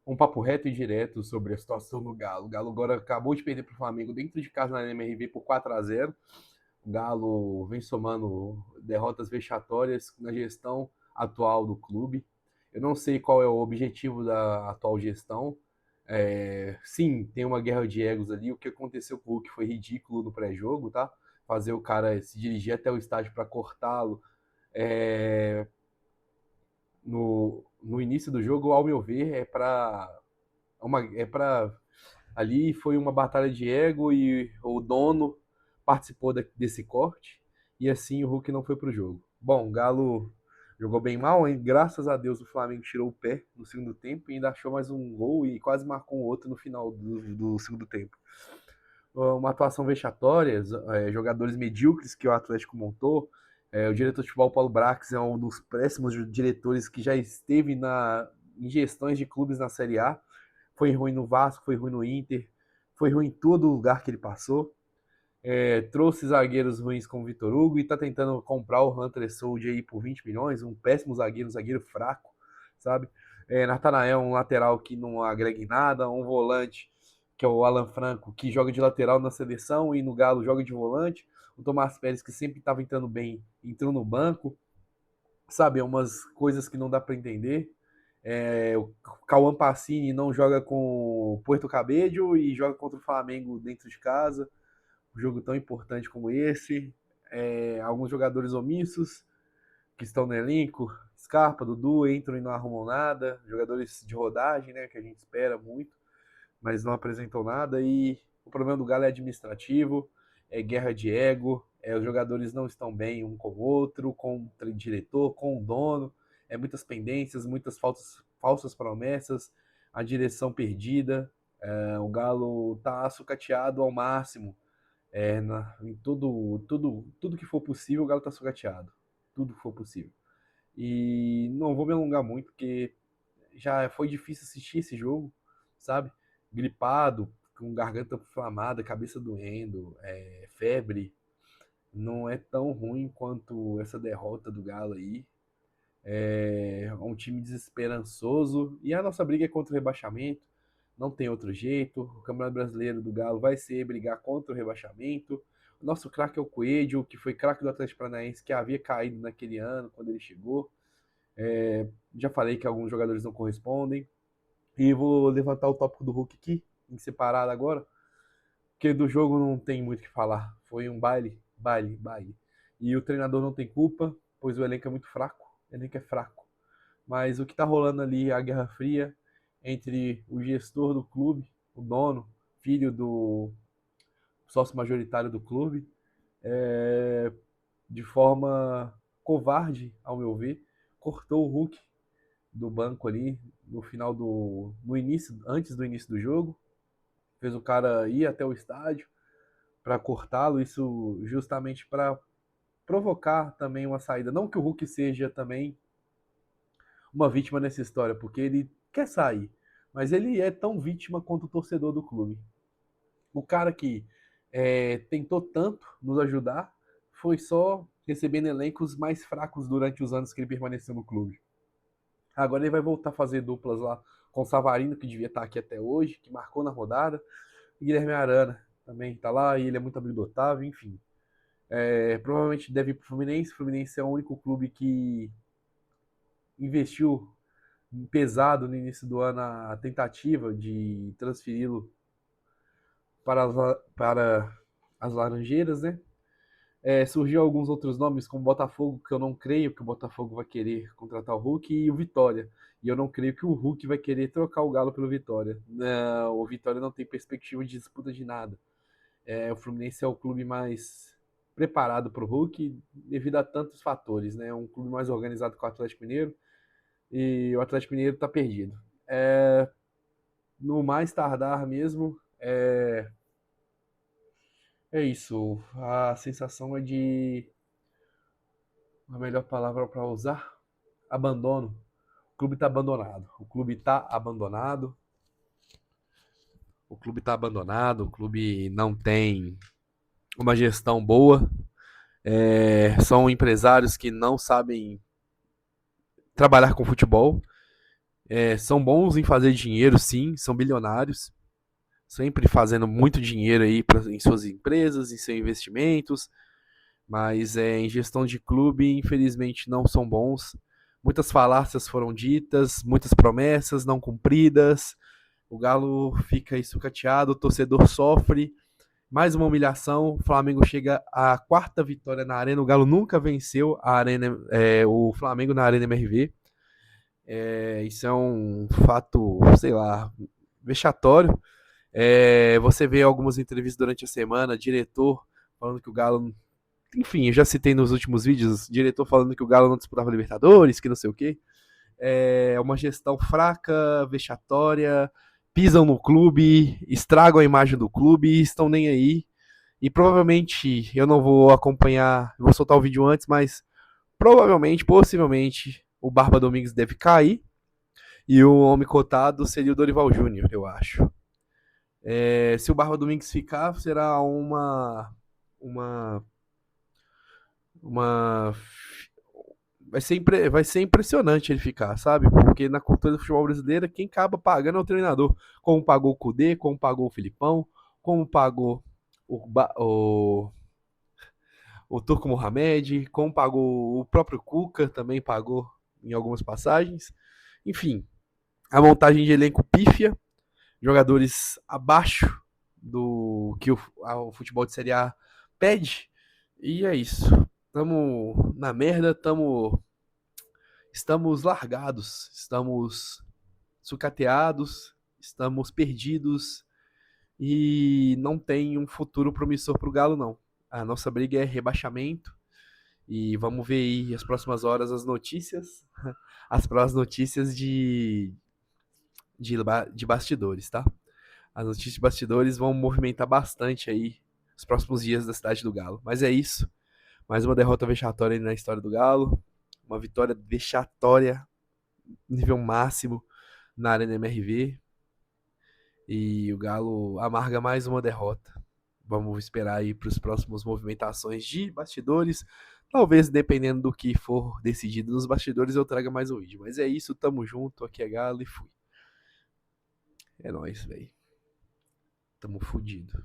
um papo reto e direto sobre a situação do Galo. O Galo agora acabou de perder para o Flamengo dentro de casa na MRV por 4-0. O Galo vem somando derrotas vexatórias na gestão atual do clube. Eu não sei qual é o objetivo da atual gestão. Sim, tem uma guerra de egos ali. O que aconteceu com o Hulk foi ridículo no pré-jogo, tá? Fazer o cara se dirigir até o estádio para cortá-lo no início do jogo, ao meu ver, é para ali foi uma batalha de ego e o dono participou desse corte e assim o Hulk não foi pro jogo. Bom, o Galo jogou bem mal, hein? Graças a Deus o Flamengo tirou o pé no segundo tempo e ainda achou mais um gol e quase marcou um outro no final do segundo tempo. Uma atuação vexatória, jogadores medíocres que o Atlético montou. O diretor de futebol Paulo Brax é um dos péssimos diretores que já esteve em gestões de clubes na Série A. Foi ruim no Vasco, foi ruim no Inter, foi ruim em todo lugar que ele passou. Trouxe zagueiros ruins como o Vitor Hugo e está tentando comprar o Hunter Soldier aí por 20 milhões, um péssimo zagueiro, um zagueiro fraco, sabe? Natanael, um lateral que não agrega em nada, um volante, que é o Alan Franco, que joga de lateral na seleção e no Galo joga de volante. O Tomás Pérez, que sempre estava entrando bem, entrou no banco, sabe? Umas coisas que não dá para entender. O Cauã Pacini não joga com o Puerto Cabello e joga contra o Flamengo dentro de casa. Um jogo tão importante como esse. Alguns jogadores omissos que estão no elenco, Scarpa, Dudu, entram e não arrumam nada. Jogadores de rodagem, né, que a gente espera muito, mas não apresentam nada. E o problema do Galo é administrativo, é guerra de ego, os jogadores não estão bem um com o outro, com o diretor, com o dono. Muitas pendências, muitas falsas promessas, a direção perdida. O Galo tá sucateado ao máximo. Em tudo que for possível, o Galo tá sucateado. Tudo que for possível. E não vou me alongar muito, porque já foi difícil assistir esse jogo, sabe? Gripado, com garganta inflamada, cabeça doendo, febre. Não é tão ruim quanto essa derrota do Galo aí. É um time desesperançoso. E a nossa briga é contra o rebaixamento. Não tem outro jeito. O Campeonato Brasileiro do Galo vai ser brigar contra o rebaixamento. O nosso craque é o Coelho, que foi craque do Atlético Paranaense, que havia caído naquele ano, quando ele chegou. Já falei que alguns jogadores não correspondem. E vou levantar o tópico do Hulk aqui, em separado agora, porque do jogo não tem muito o que falar. Foi um baile, baile, baile. E o treinador não tem culpa, pois o elenco é muito fraco. O elenco é fraco. Mas o que está rolando ali é a Guerra Fria entre o gestor do clube, o dono, filho do sócio majoritário do clube, de forma covarde, ao meu ver, cortou o Hulk do banco ali no início, antes do início do jogo, fez o cara ir até o estádio para cortá-lo, isso justamente para provocar também uma saída. Não que o Hulk seja também uma vítima nessa história, porque ele quer sair, mas ele é tão vítima quanto o torcedor do clube. O cara que tentou tanto nos ajudar foi só recebendo elencos mais fracos durante os anos que ele permaneceu no clube. Agora ele vai voltar a fazer duplas lá com o Savarino, que devia estar aqui até hoje, que marcou na rodada, e Guilherme Arana também está lá, e ele é muito habilidotável, enfim. Provavelmente deve ir para o Fluminense. O Fluminense é o único clube que investiu pesado no início do ano a tentativa de transferi-lo para as Laranjeiras, né? Surgiu alguns outros nomes, como o Botafogo, que eu não creio que o Botafogo vai querer contratar o Hulk, e o Vitória. E eu não creio que o Hulk vai querer trocar o Galo pelo Vitória. Não, o Vitória não tem perspectiva de disputa de nada. O Fluminense é o clube mais preparado para o Hulk devido a tantos fatores, né? É um clube mais organizado que o Atlético Mineiro e o Atlético Mineiro está perdido. No mais tardar mesmo, é isso. A sensação é de a melhor palavra para usar, abandono. O clube está abandonado. O clube está abandonado. O clube está abandonado. O clube não tem uma gestão boa. São empresários que não sabem trabalhar com futebol. São bons em fazer dinheiro, sim, são bilionários, sempre fazendo muito dinheiro aí em suas empresas, em seus investimentos, mas em gestão de clube, infelizmente, não são bons. Muitas falácias foram ditas, muitas promessas não cumpridas. O Galo fica aí sucateado, o torcedor sofre. Mais uma humilhação. O Flamengo chega à quarta vitória na Arena. O Galo nunca venceu a Arena, o Flamengo na Arena MRV. Isso é um fato, sei lá, vexatório. Você vê algumas entrevistas durante a semana, diretor falando que o Galo. Enfim, eu já citei nos últimos vídeos, diretor falando que o Galo não disputava Libertadores, que não sei o quê. É uma gestão fraca, vexatória, pisam no clube, estragam a imagem do clube, estão nem aí. E provavelmente eu não vou acompanhar, vou soltar o vídeo antes, mas provavelmente, possivelmente, o Barba Domingues deve cair. E o homem cotado seria o Dorival Júnior, eu acho. Se o Barba Domingues ficar, será uma, uma vai ser impressionante ele ficar, sabe? Porque na cultura do futebol brasileiro, quem acaba pagando é o treinador. Como pagou o Cudê, como pagou o Filipão, como pagou o Turco Mohamed, como pagou o próprio Cuca, também pagou em algumas passagens. Enfim, a montagem de elenco pífia, jogadores abaixo do que o futebol de Série A pede. E é isso. Tamo na merda, estamos largados, estamos sucateados, estamos perdidos e não tem um futuro promissor para o Galo, não. A nossa briga é rebaixamento e vamos ver aí as próximas horas as notícias, as próximas notícias de bastidores, tá? As notícias de bastidores vão movimentar bastante aí os próximos dias da cidade do Galo. Mas é isso. Mais uma derrota vexatória na história do Galo. Uma vitória vexatória, nível máximo, na Arena MRV. E o Galo amarga mais uma derrota. Vamos esperar aí para os próximos movimentações de bastidores. Talvez, dependendo do que for decidido nos bastidores, eu traga mais um vídeo. Mas é isso, tamo junto. Aqui é Galo e fui. É nóis, velho. Tamo fudido.